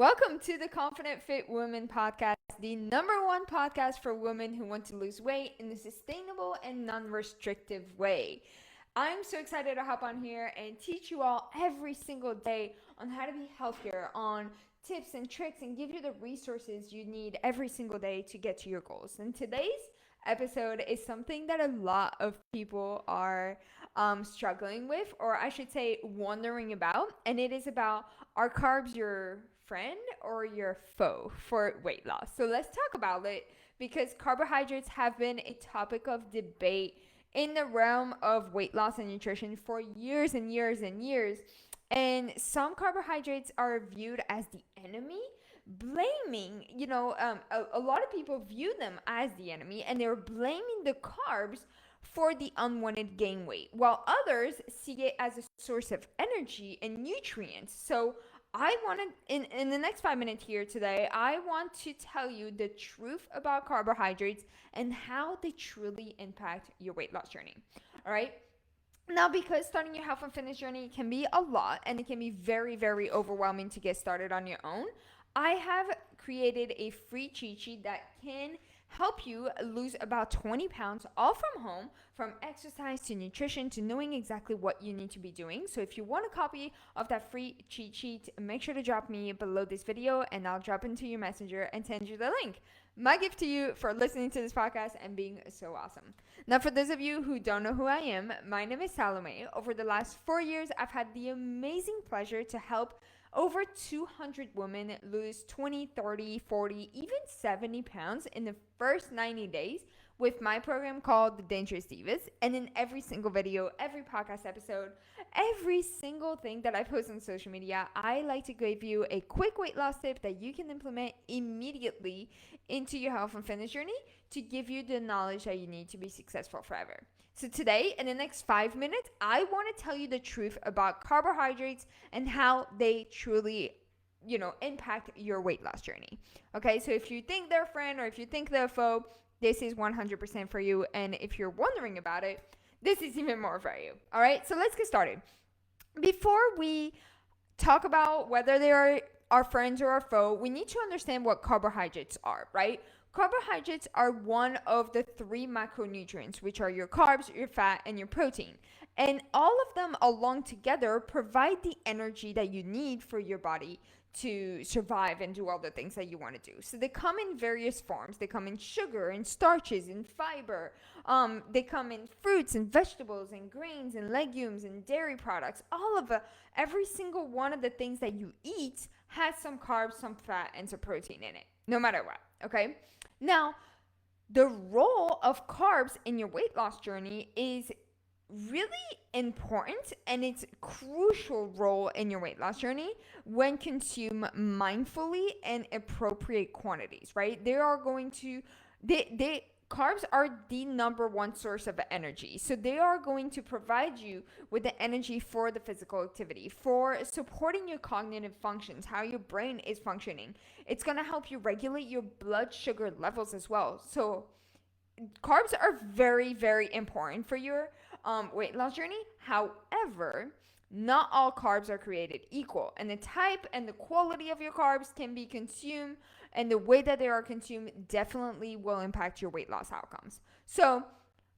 Welcome to the Confident Fit Woman podcast, the number one podcast for women who want to lose weight in a sustainable and non-restrictive way. I'm so excited to hop on here and teach you all every single day on how to be healthier, on tips and tricks, and give you the resources you need every single day to get to your goals. And today's episode is something that a lot of people are struggling with, or I should say wondering about, and it is about, are carbs your friend or your foe for weight loss? So let's talk about it, because carbohydrates have been a topic of debate in the realm of weight loss and nutrition for years and years and years. And some carbohydrates are viewed as the enemy, blaming, a lot of people view them as the enemy, and they're blaming the carbs for the unwanted gain weight, while others see it as a source of energy and nutrients. So I want to, in the next 5 minutes here today, I want to tell you the truth about carbohydrates and how they truly impact your weight loss journey. All right. Now, because starting your health and fitness journey can be a lot and it can be very, very overwhelming to get started on your own, I have created a free cheat sheet that can help you lose about 20 pounds all from home, from exercise to nutrition to knowing exactly what you need to be doing. So if you want a copy of that free cheat sheet, make sure to drop me below this video and I'll drop into your messenger and send you the link. My gift to you for listening to this podcast and being so awesome. Now, for those of you who don't know who I am, my name is Salome. Over the last 4 years, I've had the amazing pleasure to help over 200 women lose 20, 30, 40, even 70 pounds in the first 90 days with my program called The Dangerous Divas. And in every single video, every podcast episode, every single thing that I post on social media, I like to give you a quick weight loss tip that you can implement immediately into your health and fitness journey to give you the knowledge that you need to be successful forever. So today, in the next 5 minutes, I want to tell you the truth about carbohydrates and how they truly, impact your weight loss journey. Okay, so if you think they're a friend or if you think they're a foe, this is 100% for you. And if you're wondering about it, this is even more for you. All right, so let's get started. Before we talk about whether they are our friends or our foe, we need to understand what carbohydrates are, right? Carbohydrates are one of the three macronutrients, which are your carbs, your fat, and your protein. And all of them along together provide the energy that you need for your body to survive and do all the things that you want to do. So they come in various forms. They come in sugar and starches and fiber. They come in fruits and vegetables and grains and legumes and dairy products. Every single one of the things that you eat has some carbs, some fat, and some protein in it, no matter what, okay? Now, the role of carbs in your weight loss journey is really important, and it's a crucial role in your weight loss journey when consumed mindfully and appropriate quantities, right? Carbs are the number one source of energy. So they are going to provide you with the energy for the physical activity, for supporting your cognitive functions, how your brain is functioning. It's going to help you regulate your blood sugar levels as well. So carbs are very, very important for your weight loss journey. However, not all carbs are created equal, and the type and the quality of your carbs can be consumed, and the way that they are consumed definitely will impact your weight loss outcomes. So,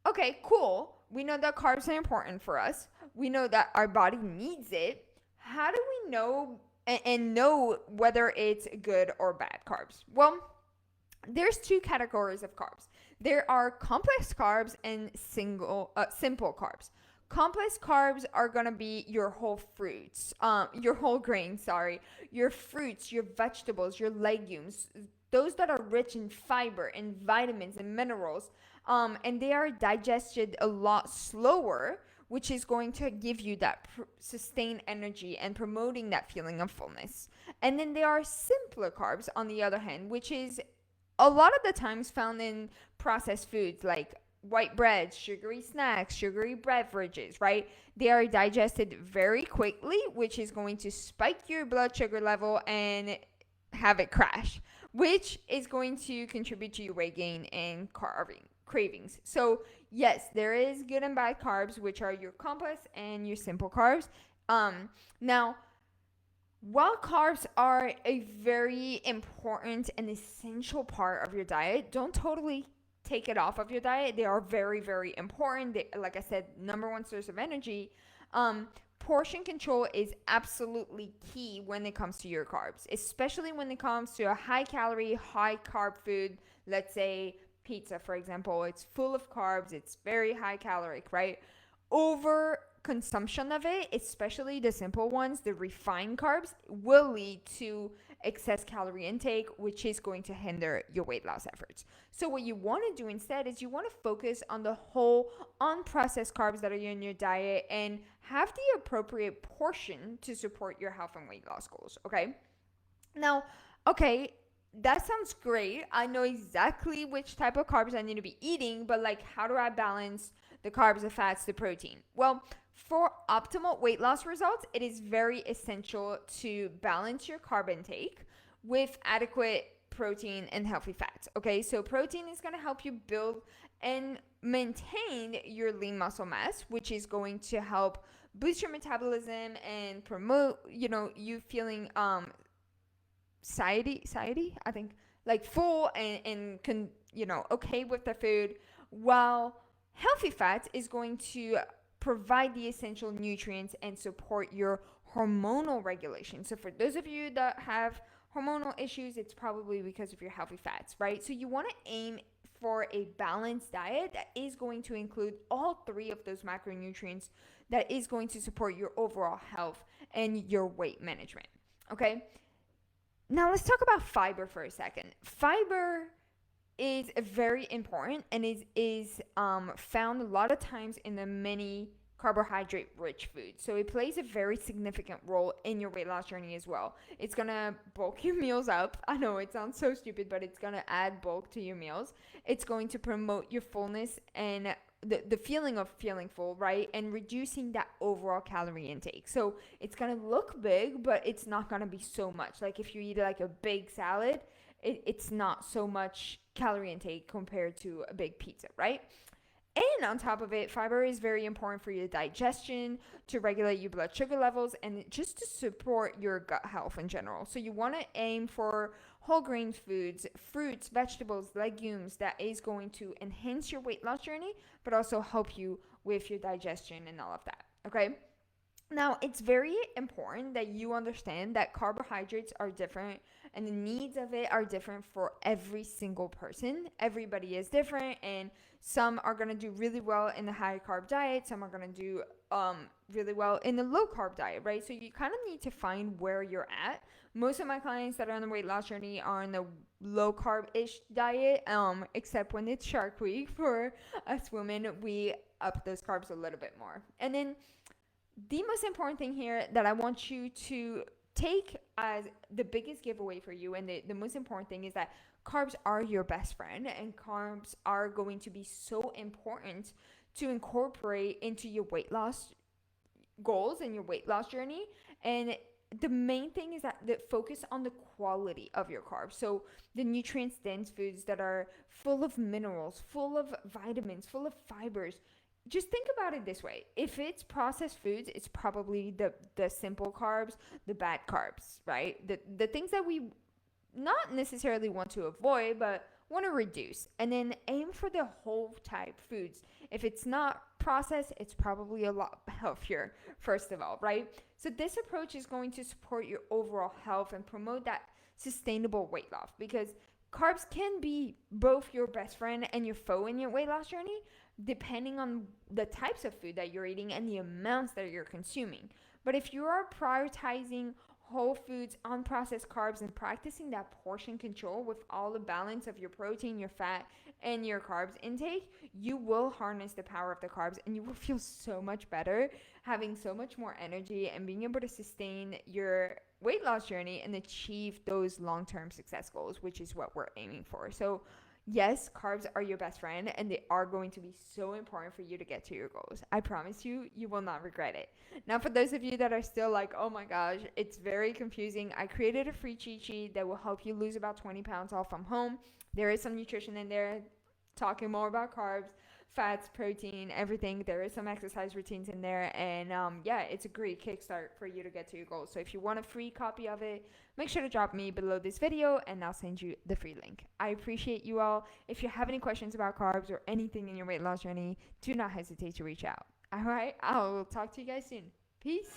okay, cool. We know that carbs are important for us. We know that our body needs it. How do we know and know whether it's good or bad carbs? Well, there's two categories of carbs. There are complex carbs and simple carbs. Complex carbs are going to be your whole grains, your fruits, your vegetables, your legumes, those that are rich in fiber and vitamins and minerals, and they are digested a lot slower, which is going to give you that sustained energy and promoting that feeling of fullness. And then there are simpler carbs, on the other hand, which is a lot of the times found in processed foods like white bread, sugary snacks, sugary beverages, right? They are digested very quickly, which is going to spike your blood sugar level and have it crash, which is going to contribute to your weight gain and cravings. So yes, there is good and bad carbs, which are your complex and your simple carbs. Now, While carbs are a very important and essential part of your diet, don't totally take it off of your diet. They are very, very important. They, like I said, number one source of energy. Um, Portion control is absolutely key when it comes to your carbs, especially when it comes to a high calorie, high carb food. Let's say pizza, for example, it's full of carbs, it's very high caloric, right? Over consumption of it, especially the simple ones, the refined carbs, will lead to excess calorie intake, which is going to hinder your weight loss efforts. So, what you want to do instead is you want to focus on the whole unprocessed carbs that are in your diet and have the appropriate portion to support your health and weight loss goals. Okay. Now, okay, that sounds great. I know exactly which type of carbs I need to be eating, but like, how do I balance the carbs, the fats, the protein? Well, for optimal weight loss results, it is very essential to balance your carb intake with adequate protein and healthy fats. Okay, so protein is going to help you build and maintain your lean muscle mass, which is going to help boost your metabolism and promote, you feeling satiety, I think, like full and okay with the food, while healthy fats is going to provide the essential nutrients and support your hormonal regulation. So for those of you that have hormonal issues, it's probably because of your healthy fats, right? So you want to aim for a balanced diet that is going to include all three of those macronutrients, that is going to support your overall health and your weight management. Okay, now let's talk about fiber for a second. Fiber is very important and is found a lot of times in the many carbohydrate rich foods. So it plays a very significant role in your weight loss journey as well. It's gonna bulk your meals up. I know it sounds so stupid, but it's gonna add bulk to your meals. It's going to promote your fullness and the feeling of feeling full, right? And reducing that overall calorie intake. So it's gonna look big, but it's not gonna be so much. Like if you eat like a big salad, it's not so much calorie intake compared to a big pizza, right? And on top of it, fiber is very important for your digestion, to regulate your blood sugar levels, and just to support your gut health in general. So you want to aim for whole grain foods, fruits, vegetables, legumes, that is going to enhance your weight loss journey, but also help you with your digestion and all of that. Okay? Now, it's very important that you understand that carbohydrates are different and the needs of it are different for every single person. Everybody is different, and some are going to do really well in the high carb diet, some are going to do really well in the low carb diet, right? So you kind of need to find where you're at. Most of my clients that are on the weight loss journey are on the low carb ish diet, except when it's Shark Week. For us women, we up those carbs a little bit more. And then the most important thing here that I want you to take as the biggest giveaway for you, and the most important thing, is that carbs are your best friend, and carbs are going to be so important to incorporate into your weight loss goals and your weight loss journey. And the main thing is that the focus on the quality of your carbs. So the nutrients dense foods that are full of minerals, full of vitamins, full of fibers. Just think about it this way. If it's processed foods, it's probably the simple carbs, the bad carbs, right? The things that we not necessarily want to avoid, but want to reduce. And then aim for the whole type foods. If it's not processed, it's probably a lot healthier, first of all, right? So this approach is going to support your overall health and promote that sustainable weight loss, because carbs can be both your best friend and your foe in your weight loss journey, depending on the types of food that you're eating and the amounts that you're consuming. But if you are prioritizing whole foods, unprocessed carbs, and practicing that portion control with all the balance of your protein, your fat, and your carbs intake, you will harness the power of the carbs and you will feel so much better, having so much more energy, and being able to sustain your weight loss journey and achieve those long-term success goals, which is what we're aiming for. So yes, carbs are your best friend, and they are going to be so important for you to get to your goals. I promise you, you will not regret it. Now, for those of you that are still like, oh my gosh, it's very confusing, I created a free cheat sheet that will help you lose about 20 pounds all from home. There is some nutrition in there, talking more about carbs, fats, protein, everything. There is some exercise routines in there, and yeah, it's a great kickstart for you to get to your goals. So if you want a free copy of it, make sure to drop me below this video and I'll send you the free link. I appreciate you all. If you have any questions about carbs or anything in your weight loss journey, do not hesitate to reach out. All right, I'll talk to you guys soon. Peace.